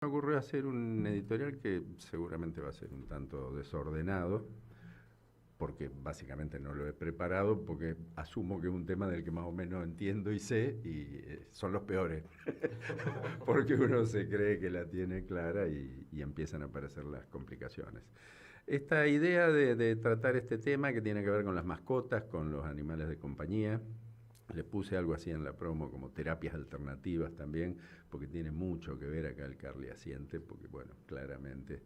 Me ocurrió hacer un editorial que seguramente va a ser un tanto desordenado, porque básicamente no lo he preparado, porque asumo que es un tema del que más o menos entiendo y sé, y son los peores, porque uno se cree que la tiene clara y empiezan a aparecer las complicaciones. Esta idea de tratar este tema que tiene que ver con las mascotas, con los animales de compañía, le puse algo así en la promo como terapias alternativas también, porque tiene mucho que ver acá el Carly asiente, porque bueno, claramente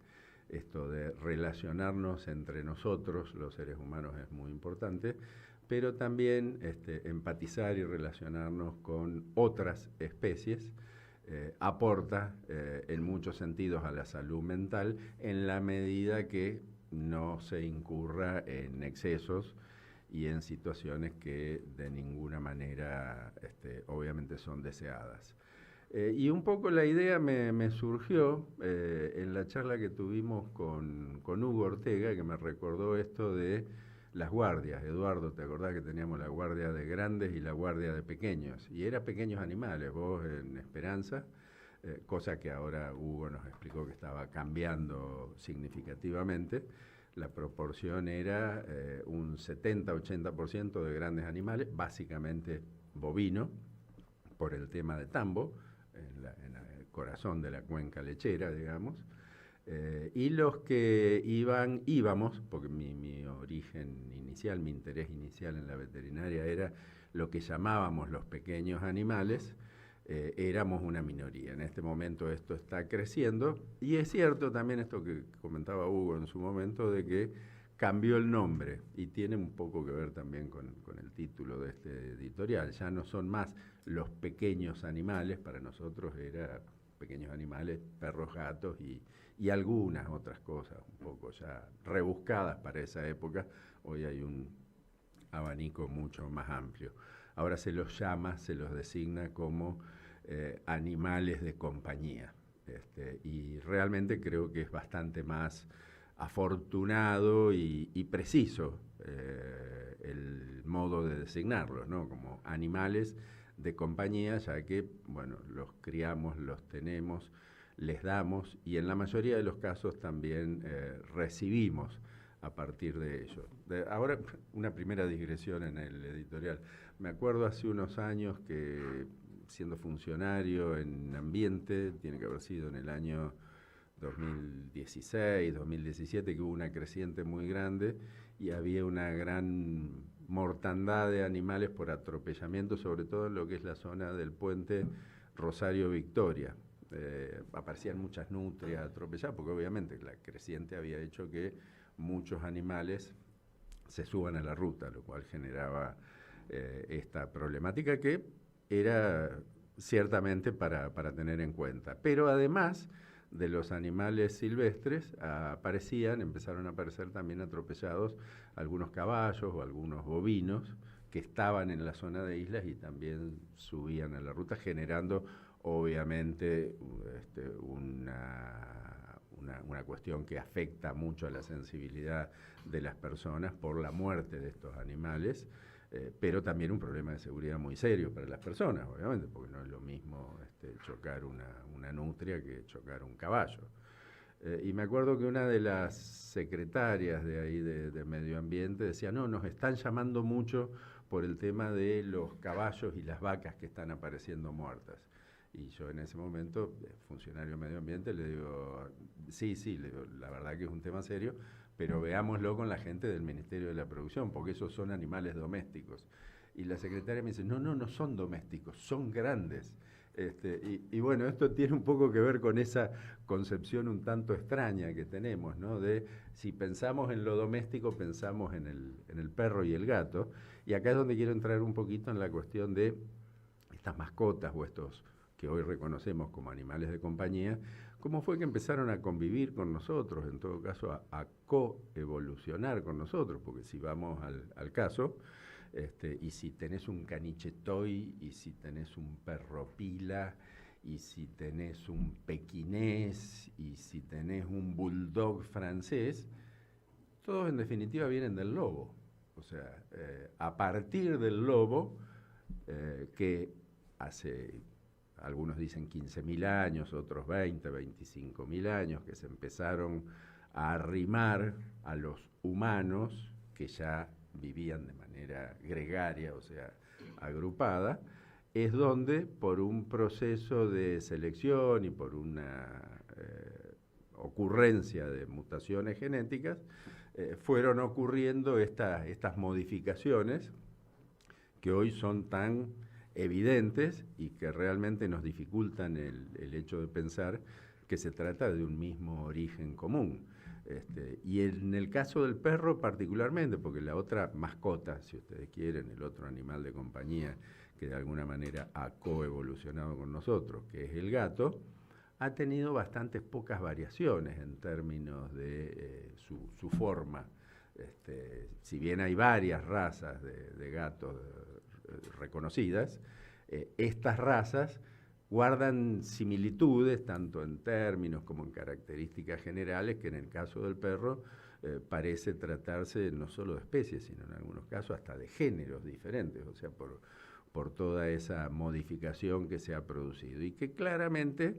esto de relacionarnos entre nosotros, los seres humanos, es muy importante, pero también empatizar y relacionarnos con otras especies aporta en muchos sentidos a la salud mental en la medida que no se incurra en excesos y en situaciones que de ninguna manera obviamente son deseadas. Y un poco la idea me surgió en la charla que tuvimos con Hugo Ortega, que me recordó esto de las guardias. Eduardo, ¿te acordás que teníamos la guardia de grandes y la guardia de pequeños? Y era pequeños animales, vos en Esperanza, cosa que ahora Hugo nos explicó que estaba cambiando significativamente. La proporción era un 70-80% de grandes animales, básicamente bovino, por el tema de Tambo, en el corazón de la cuenca lechera, digamos. Y los que íbamos, porque mi origen inicial, mi interés inicial en la veterinaria era lo que llamábamos los pequeños animales, éramos una minoría. En este momento esto está creciendo y es cierto también esto que comentaba Hugo en su momento de que cambió el nombre y tiene un poco que ver también con el título de este editorial. Ya no son más los pequeños animales, para nosotros era pequeños animales, perros, gatos y algunas otras cosas un poco ya rebuscadas para esa época. Hoy hay un abanico mucho más amplio. Ahora se los llama, se los designa como animales de compañía. Y realmente creo que es bastante más afortunado y preciso el modo de designarlos, ¿no? Como animales de compañía, ya que, bueno, los criamos, los tenemos, les damos y en la mayoría de los casos también recibimos a partir de ello. Ahora, una primera digresión en el editorial. Me acuerdo hace unos años que, siendo funcionario en ambiente, tiene que haber sido en el año 2016, 2017, que hubo una creciente muy grande y había una gran mortandad de animales por atropellamiento, sobre todo en lo que es la zona del puente Rosario Victoria. Aparecían muchas nutrias atropelladas, porque obviamente la creciente había hecho que muchos animales se suban a la ruta, lo cual generaba esta problemática que era ciertamente para tener en cuenta. Pero además de los animales silvestres, empezaron a aparecer también atropellados algunos caballos o algunos bovinos que estaban en la zona de islas y también subían a la ruta, generando obviamente una cuestión que afecta mucho a la sensibilidad de las personas por la muerte de estos animales, pero también un problema de seguridad muy serio para las personas, obviamente, porque no es lo mismo chocar una nutria que chocar un caballo. Y me acuerdo que una de las secretarias de ahí de Medio Ambiente decía, no, nos están llamando mucho por el tema de los caballos y las vacas que están apareciendo muertas. Y yo en ese momento, funcionario de Medio Ambiente, le digo, sí, le digo, la verdad que es un tema serio, pero veámoslo con la gente del Ministerio de la Producción, porque esos son animales domésticos. Y la secretaria me dice, no son domésticos, son grandes. Y bueno, esto tiene un poco que ver con esa concepción un tanto extraña que tenemos, ¿no? De si pensamos en lo doméstico, pensamos en el perro y el gato. Y acá es donde quiero entrar un poquito en la cuestión de estas mascotas o estos que hoy reconocemos como animales de compañía, cómo fue que empezaron a convivir con nosotros, en todo caso a coevolucionar con nosotros, porque si vamos al caso, y si tenés un caniche toy, y si tenés un perro pila, y si tenés un pequinés, y si tenés un bulldog francés, todos en definitiva vienen del lobo. O sea, a partir del lobo, que hace algunos dicen 15.000 años, otros 20, 25.000 años, que se empezaron a arrimar a los humanos que ya vivían de manera gregaria, o sea, agrupada, es donde por un proceso de selección y por una ocurrencia de mutaciones genéticas, fueron ocurriendo estas modificaciones que hoy son tan evidentes y que realmente nos dificultan el hecho de pensar que se trata de un mismo origen común. Y en el caso del perro particularmente, porque la otra mascota, si ustedes quieren, el otro animal de compañía que de alguna manera ha coevolucionado con nosotros, que es el gato, ha tenido bastantes pocas variaciones en términos de su forma. Si bien hay varias razas de gatos reconocidas, estas razas guardan similitudes tanto en términos como en características generales, que en el caso del perro parece tratarse no solo de especies, sino en algunos casos hasta de géneros diferentes, o sea, por toda esa modificación que se ha producido y que claramente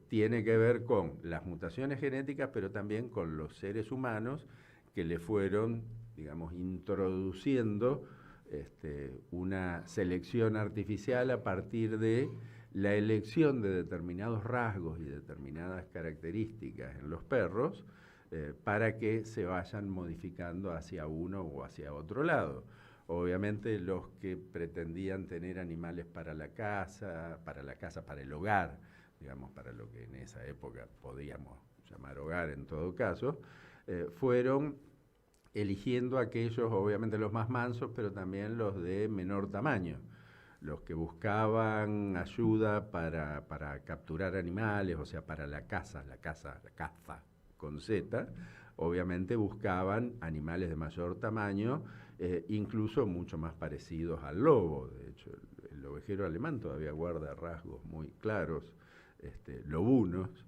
tiene que ver con las mutaciones genéticas, pero también con los seres humanos que le fueron, digamos, introduciendo una selección artificial a partir de la elección de determinados rasgos y determinadas características en los perros para que se vayan modificando hacia uno o hacia otro lado. Obviamente los que pretendían tener animales para la casa, para el hogar, digamos, para lo que en esa época podíamos llamar hogar en todo caso, fueron eligiendo aquellos, obviamente los más mansos, pero también los de menor tamaño, los que buscaban ayuda para capturar animales, o sea, para la caza con Z, obviamente buscaban animales de mayor tamaño, incluso mucho más parecidos al lobo. De hecho, el ovejero alemán todavía guarda rasgos muy claros, lobunos,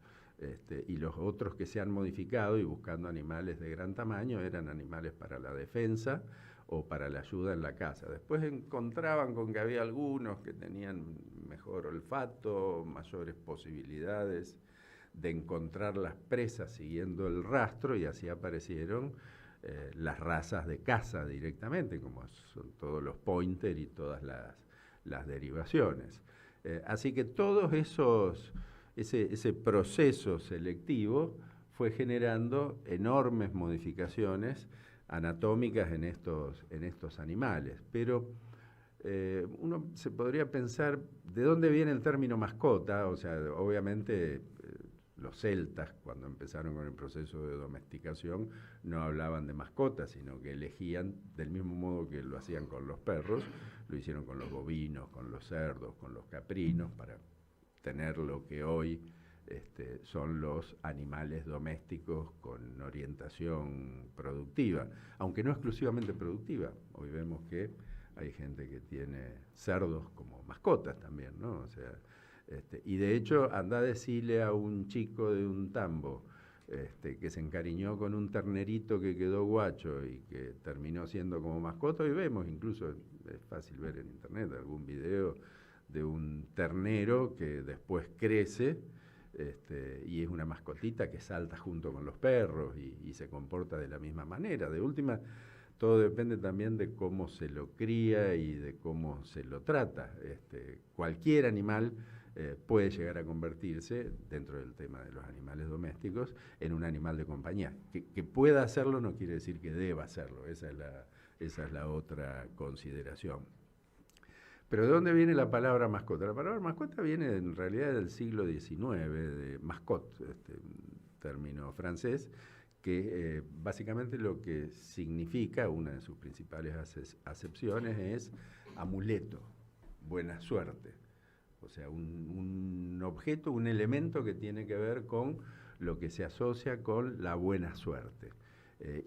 y los otros que se han modificado y buscando animales de gran tamaño eran animales para la defensa o para la ayuda en la caza. Después encontraban con que había algunos que tenían mejor olfato, mayores posibilidades de encontrar las presas siguiendo el rastro, y así aparecieron las razas de caza directamente, como son todos los pointer y todas las derivaciones. Así que todos ese proceso selectivo fue generando enormes modificaciones anatómicas en estos animales. Pero uno se podría pensar, ¿de dónde viene el término mascota? O sea, obviamente los celtas, cuando empezaron con el proceso de domesticación, no hablaban de mascotas, sino que elegían, del mismo modo que lo hacían con los perros, lo hicieron con los bovinos, con los cerdos, con los caprinos, para tener lo que hoy son los animales domésticos con orientación productiva, aunque no exclusivamente productiva. Hoy vemos que hay gente que tiene cerdos como mascotas también, ¿no? O sea, y de hecho, anda a decirle a un chico de un tambo que se encariñó con un ternerito que quedó guacho y que terminó siendo como mascota, y vemos, incluso es fácil ver en internet algún video de un ternero que después crece y es una mascotita que salta junto con los perros y se comporta de la misma manera. De última, todo depende también de cómo se lo cría y de cómo se lo trata. Cualquier animal puede llegar a convertirse, dentro del tema de los animales domésticos, en un animal de compañía. Que pueda hacerlo no quiere decir que deba hacerlo, esa es la otra consideración. Pero ¿de dónde viene la palabra mascota? La palabra mascota viene en realidad del siglo XIX, de mascotte, término francés, que básicamente lo que significa, una de sus principales acepciones, es amuleto, buena suerte. O sea, un objeto, un elemento que tiene que ver con lo que se asocia con la buena suerte.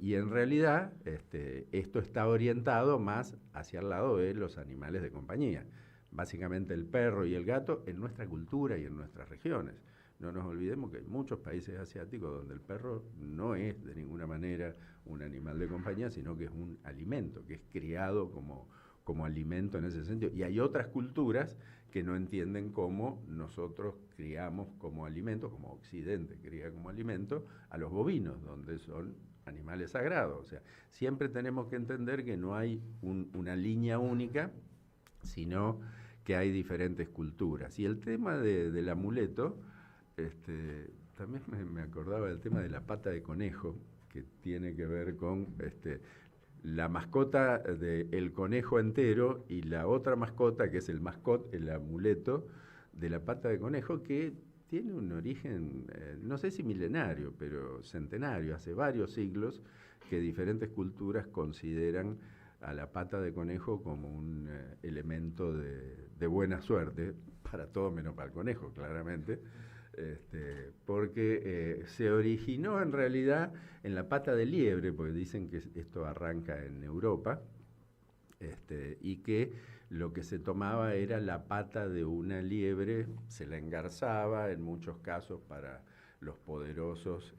Y en realidad esto está orientado más hacia el lado de los animales de compañía. Básicamente el perro y el gato en nuestra cultura y en nuestras regiones. No nos olvidemos que hay muchos países asiáticos donde el perro no es de ninguna manera un animal de compañía, sino que es un alimento, que es criado como como alimento en ese sentido. Y hay otras culturas que no entienden cómo nosotros criamos como alimento, como Occidente cría como alimento, a los bovinos, donde son animales sagrados. O sea, siempre tenemos que entender que no hay una línea única, sino que hay diferentes culturas. Y el tema del amuleto, también me acordaba del tema de la pata de conejo, que tiene que ver con la mascota del conejo entero y la otra mascota, que es el amuleto de la pata de conejo, que tiene un origen, no sé si milenario, pero centenario, hace varios siglos que diferentes culturas consideran a la pata de conejo como un elemento de buena suerte, para todo menos para el conejo, claramente, porque se originó en realidad en la pata de liebre, porque dicen que esto arranca en Europa, y que lo que se tomaba era la pata de una liebre, se la engarzaba en muchos casos para los poderosos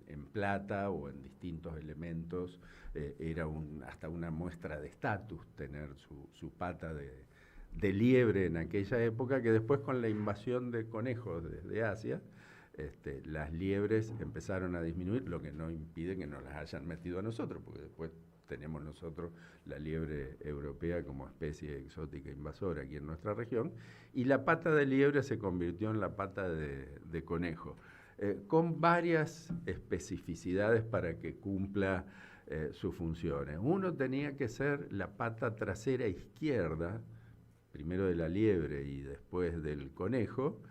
en plata o en distintos elementos, era hasta una muestra de estatus tener su pata de liebre en aquella época, que después con la invasión de conejos desde Asia, las liebres empezaron a disminuir, lo que no impide que nos las hayan metido a nosotros, porque después tenemos nosotros la liebre europea como especie exótica invasora aquí en nuestra región, y la pata de liebre se convirtió en la pata de conejo, con varias especificidades para que cumpla sus funciones. Uno tenía que ser la pata trasera izquierda, primero de la liebre y después del conejo,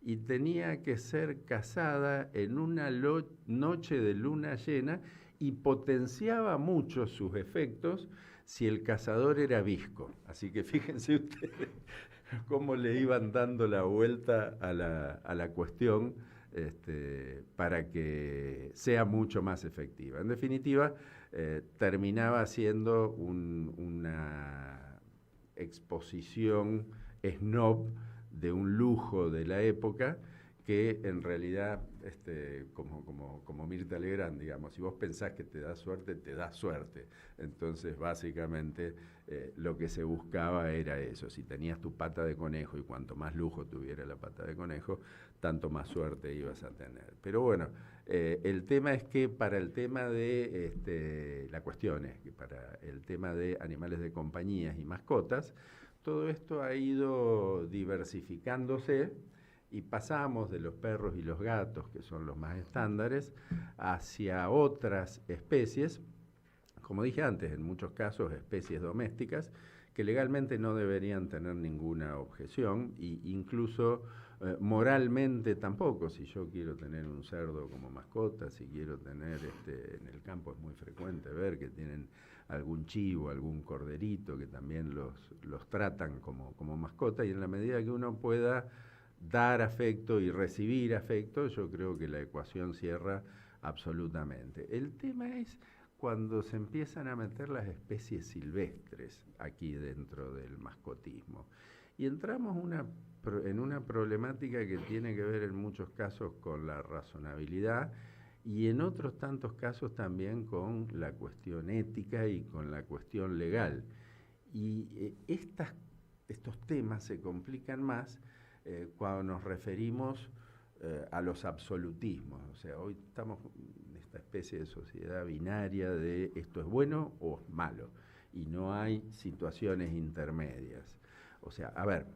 y tenía que ser cazada en una noche de luna llena y potenciaba mucho sus efectos si el cazador era visco. Así que fíjense ustedes cómo le iban dando la vuelta a la cuestión para que sea mucho más efectiva. En definitiva, terminaba siendo una exposición snob de un lujo de la época que en realidad, como Mirta Legrand, digamos, si vos pensás que te da suerte, te da suerte. Entonces, básicamente, lo que se buscaba era eso. Si tenías tu pata de conejo y cuanto más lujo tuviera la pata de conejo, tanto más suerte ibas a tener. Pero bueno, el tema es que para el tema de, la cuestión es que para el tema de animales de compañías y mascotas, todo esto ha ido diversificándose y pasamos de los perros y los gatos, que son los más estándares, hacia otras especies, como dije antes, en muchos casos especies domésticas, que legalmente no deberían tener ninguna objeción, e incluso moralmente tampoco. Si yo quiero tener un cerdo como mascota, si quiero tener, en el campo es muy frecuente ver que tienen algún chivo, algún corderito, que también los tratan como mascota, y en la medida que uno pueda dar afecto y recibir afecto, yo creo que la ecuación cierra absolutamente. El tema es cuando se empiezan a meter las especies silvestres aquí dentro del mascotismo. Y entramos en una problemática que tiene que ver en muchos casos con la razonabilidad y en otros tantos casos también con la cuestión ética y con la cuestión legal. Y estos temas se complican más cuando nos referimos a los absolutismos. O sea, hoy estamos en esta especie de sociedad binaria de esto es bueno o es malo, y no hay situaciones intermedias. O sea, a ver,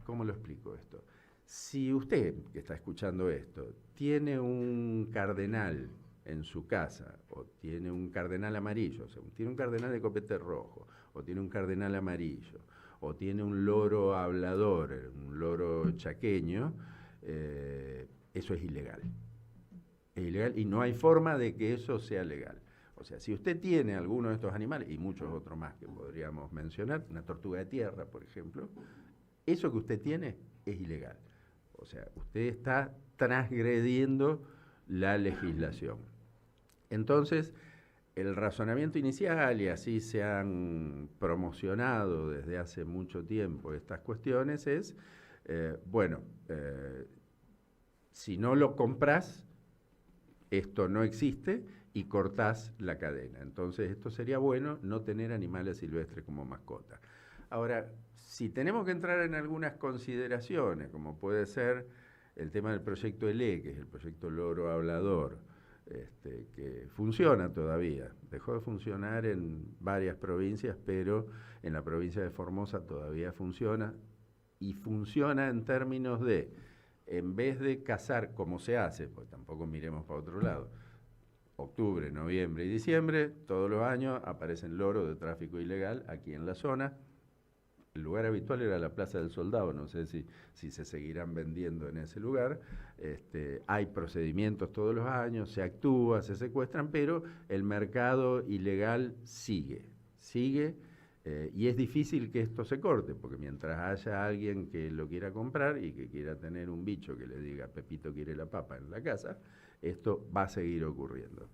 ¿cómo lo explico esto? Si usted, que está escuchando esto, tiene un cardenal en su casa, o tiene un cardenal amarillo, o sea, tiene un cardenal de copete rojo, o tiene un cardenal amarillo, o tiene un loro hablador, un loro chaqueño, eso es ilegal. Es ilegal y no hay forma de que eso sea legal. O sea, si usted tiene alguno de estos animales, y muchos otros más que podríamos mencionar, una tortuga de tierra, por ejemplo, eso que usted tiene es ilegal. O sea, usted está transgrediendo la legislación. Entonces, el razonamiento inicial, y así se han promocionado desde hace mucho tiempo estas cuestiones, es, si no lo compras, esto no existe, y cortás la cadena. Entonces esto sería bueno, no tener animales silvestres como mascota. Ahora, si tenemos que entrar en algunas consideraciones, como puede ser el tema del proyecto ELE, que es el proyecto Loro Hablador, que funciona todavía. Dejó de funcionar en varias provincias, pero en la provincia de Formosa todavía funciona, y funciona en términos de, en vez de cazar como se hace, pues tampoco miremos para otro lado, octubre, noviembre y diciembre, todos los años aparecen loros de tráfico ilegal aquí en la zona. El lugar habitual era la Plaza del Soldado, no sé si se seguirán vendiendo en ese lugar. Hay procedimientos todos los años, se actúa, se secuestran, pero el mercado ilegal sigue, y es difícil que esto se corte, porque mientras haya alguien que lo quiera comprar y que quiera tener un bicho que le diga Pepito quiere la papa en la casa, esto va a seguir ocurriendo.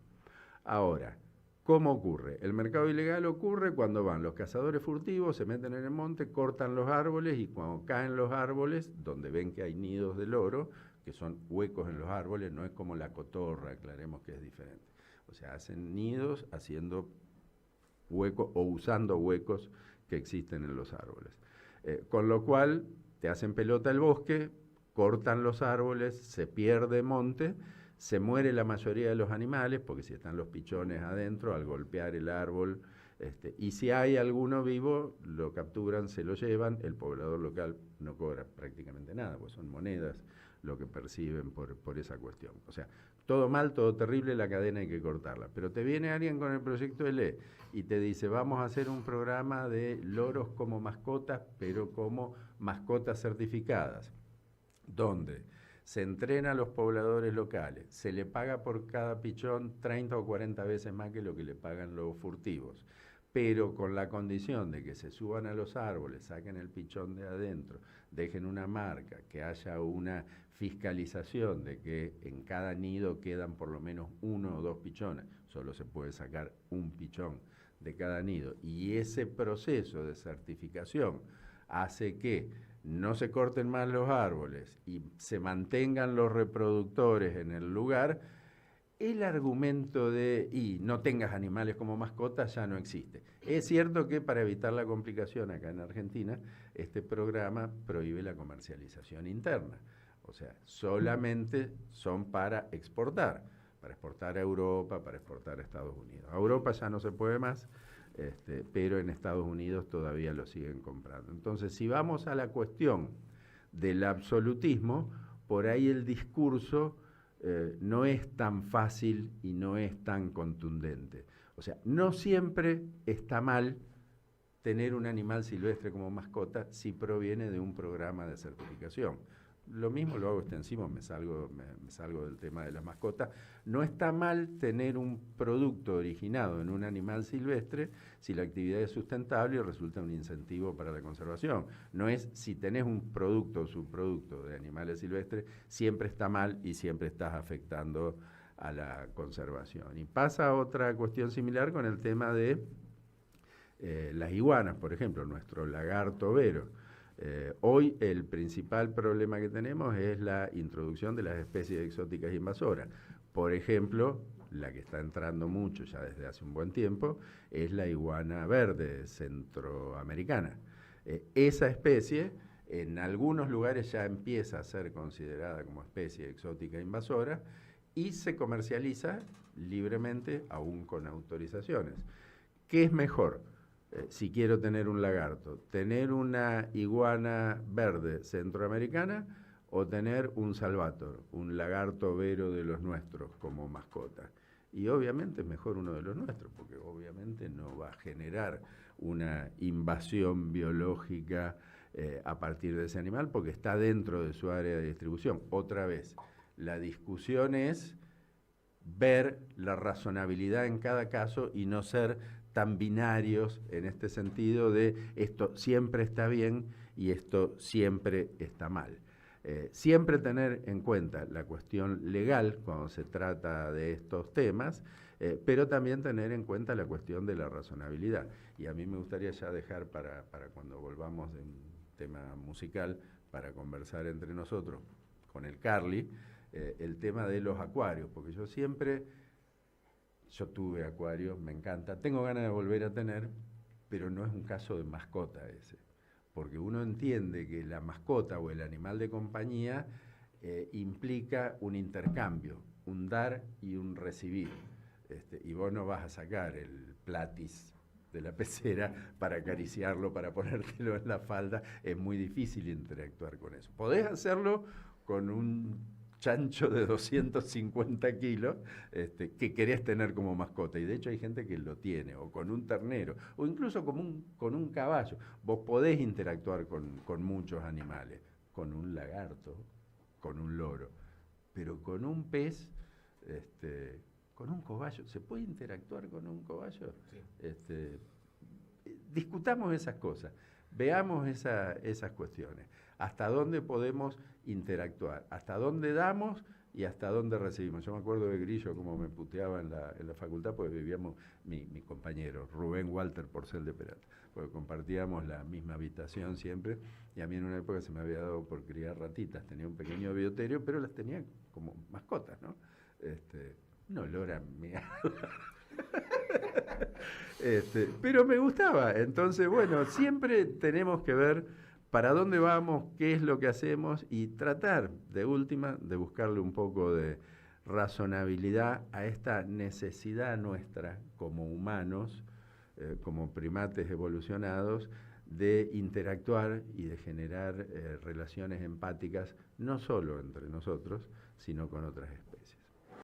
Ahora, ¿cómo ocurre? El mercado ilegal ocurre cuando van los cazadores furtivos, se meten en el monte, cortan los árboles, y cuando caen los árboles, donde ven que hay nidos de loro, que son huecos en los árboles, no es como la cotorra, aclaremos que es diferente. O sea, hacen nidos haciendo huecos o usando huecos que existen en los árboles. Con lo cual, te hacen pelota el bosque, cortan los árboles, se pierde monte, se muere la mayoría de los animales, porque si están los pichones adentro, al golpear el árbol, y si hay alguno vivo, lo capturan, se lo llevan, el poblador local no cobra prácticamente nada, pues son monedas lo que perciben por esa cuestión. O sea, todo mal, todo terrible, la cadena hay que cortarla. Pero te viene alguien con el proyecto de ley y te dice, vamos a hacer un programa de loros como mascotas, pero como mascotas certificadas, donde se entrena a los pobladores locales, se le paga por cada pichón 30 o 40 veces más que lo que le pagan los furtivos, pero con la condición de que se suban a los árboles, saquen el pichón de adentro, dejen una marca, que haya una fiscalización de que en cada nido quedan por lo menos 1 o 2 pichones, solo se puede sacar un pichón de cada nido, y ese proceso de certificación hace que no se corten más los árboles y se mantengan los reproductores en el lugar, el argumento de y no tengas animales como mascotas ya no existe. Es cierto que para evitar la complicación acá en Argentina, este programa prohíbe la comercialización interna. O sea, solamente son para exportar a Europa, para exportar a Estados Unidos. A Europa ya no se puede más, pero en Estados Unidos todavía lo siguen comprando. Entonces, si vamos a la cuestión del absolutismo, por ahí el discurso no es tan fácil y no es tan contundente. O sea, no siempre está mal tener un animal silvestre como mascota si proviene de un programa de certificación. Lo mismo lo hago extensivo, me salgo del tema de las mascotas. No está mal tener un producto originado en un animal silvestre si la actividad es sustentable y resulta un incentivo para la conservación. No es si tenés un producto o subproducto de animales silvestres, siempre está mal y siempre estás afectando a la conservación. Y pasa otra cuestión similar con el tema de las iguanas, por ejemplo, nuestro lagarto vero. Hoy el principal problema que tenemos es la introducción de las especies exóticas invasoras. Por ejemplo, la que está entrando mucho ya desde hace un buen tiempo es la iguana verde centroamericana. Esa especie en algunos lugares ya empieza a ser considerada como especie exótica invasora y se comercializa libremente, aún con autorizaciones. ¿Qué es mejor? Si quiero tener un lagarto, tener una iguana verde centroamericana o tener un salvator, un lagarto vero de los nuestros como mascota. Y obviamente es mejor uno de los nuestros, porque obviamente no va a generar una invasión biológica a partir de ese animal, porque está dentro de su área de distribución. Otra vez, la discusión es ver la razonabilidad en cada caso y no ser tan binarios en este sentido de esto siempre está bien y esto siempre está mal. Siempre tener en cuenta la cuestión legal cuando se trata de estos temas, pero también tener en cuenta la cuestión de la razonabilidad. Y a mí me gustaría ya dejar para cuando volvamos de un tema musical, para conversar entre nosotros con el Carly, el tema de los acuarios, porque yo siempre Yo tuve acuarios, me encanta. Tengo ganas de volver a tener, pero no es un caso de mascota ese. Porque uno entiende que la mascota o el animal de compañía implica un intercambio, un dar y un recibir. Y vos no vas a sacar el platis de la pecera para acariciarlo, para ponértelo en la falda. Es muy difícil interactuar con eso. Podés hacerlo con un chancho de 250 kilos que querés tener como mascota. Y de hecho hay gente que lo tiene, o con un ternero, o incluso con un caballo. Vos podés interactuar con muchos animales, con un lagarto, con un loro, pero con un pez, con un cobayo. ¿Se puede interactuar con un cobayo? Sí. Discutamos esas cosas, veamos esas cuestiones. ¿Hasta dónde podemos interactuar? ¿Hasta dónde damos y hasta dónde recibimos? Yo me acuerdo de Grillo, como me puteaba en la facultad, porque vivíamos, mi compañero, Rubén Walter Porcel de Peralta, porque compartíamos la misma habitación siempre, y a mí en una época se me había dado por criar ratitas. Tenía un pequeño bioterio, pero las tenía como mascotas, ¿no? Un olor a mierda. Pero me gustaba. Entonces, bueno, siempre tenemos que ver para dónde vamos, qué es lo que hacemos y tratar, de última, de buscarle un poco de razonabilidad a esta necesidad nuestra como humanos, como primates evolucionados, de interactuar y de generar relaciones empáticas, no solo entre nosotros, sino con otras especies.